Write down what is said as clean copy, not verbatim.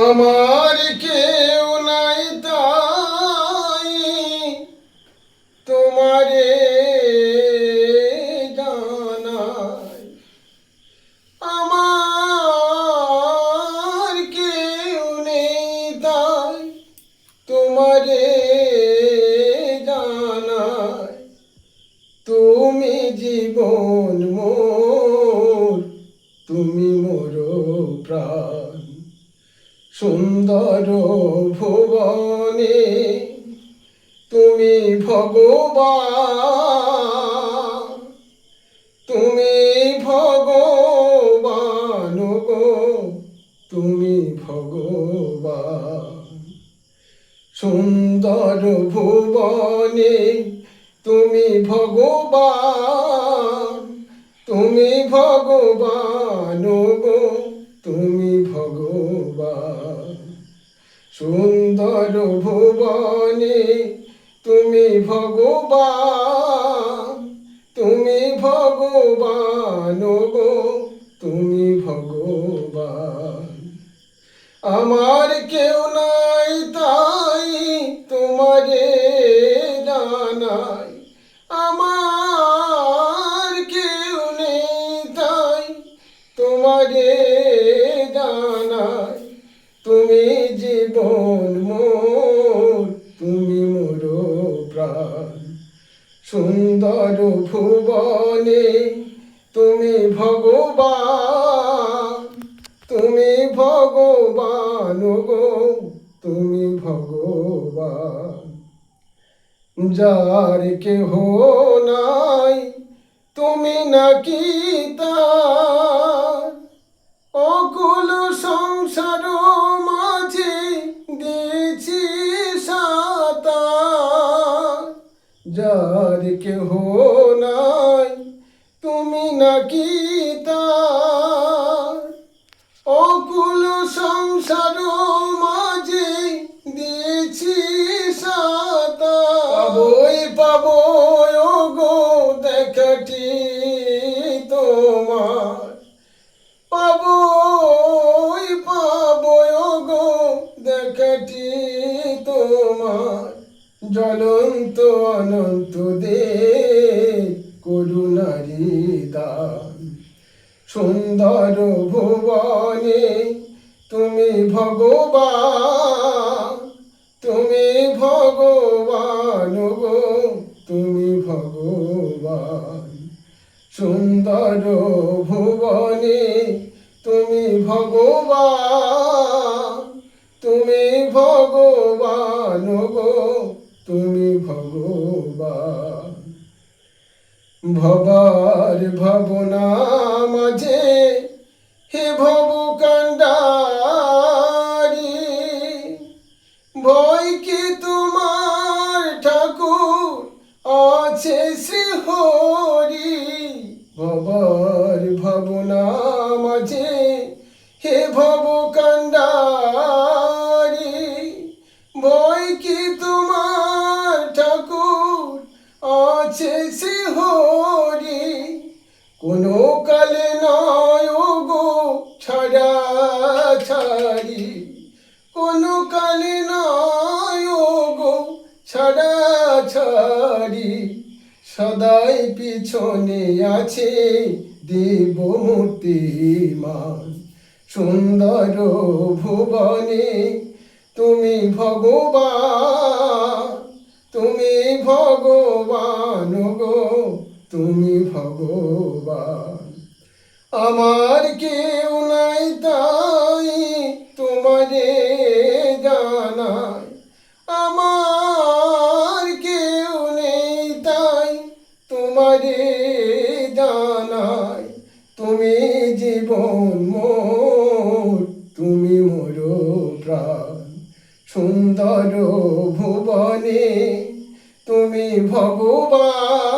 আমার কেউ নাই তাই তোমারে জানাই। আমার কেউ নেই তাই তোমারে জানাই। তুমি জীবন মোর, তুমি মোর প্রাণ। সুন্দর ভুবনে তুমি ভগবান, তুমি ভগবান গো, তুমি ভগবান। সুন্দর ভুবনে তুমি ভগবান, তুমি ভগবান গো, তুমি ভগবান। সুন্দর ভুবনে তুমি ভগবান, তুমি ভগবান গো, তুমি ভগবান। আমার কেউ নাই তাই তোমারে জানাই। আমার কেউ নেই তাই তোমারে জানাই। তুমি জীবন মোর, তুমি মোর প্রাণ। সুন্দর ভুবনে তুমি ভগবান, তুমি ভগবান গো, তুমি ভগবান। যার কেহ নাই তুমি নাকি তার, অকুল সংসার মাঝে দিয়েছি সাঁতার। যার কেহ নাই তুমি নাকি তার, অকুল সংসার মাঝে দিয়েছি সাঁতার। পাবই পাবই গো দেখাটি তোমার, পাবই পাবই গো দেখাটি তোমার। জ্বলন্ত অনন্ত দে করুণারি দান। সুন্দর ভুবনে তুমি ভগবান, তুমি ভগবান গো, তুমি ভগবান। সুন্দর ভুবনে তুমি ভগবান, তুমি ভগবান গো, তুমি ভগবান। ভবার ভাবনা মাঝে হে ভব কান্ডারি, ভয় কি তোমার ঠাকুর আছে শ্রীহরি। ভবার ভাবনা মাঝে হে ভব কান্ডারি, ভয় কি তোমার ঠাকুর আছে শ্রীহরি। কোনো কালে নয় গো ছাড়া ছাড়ি, কোনো কালে নয় গো ছাড়া ছাড়ি। সদাই পিছনে আছে দেব মূর্তিমান। সুন্দর ভুবনে তুমি ভগবান, তুমি ভগবান গো, তুমি ভগবান। আমার কেউ নাই তাই তোমারে জানাই। আমার কেউ নেই তাই তোমারে জানাই। তুমি জীবন মোর, তুমি মোর প্রাণ। সুন্দর ভুবনে তুমি ভগবান,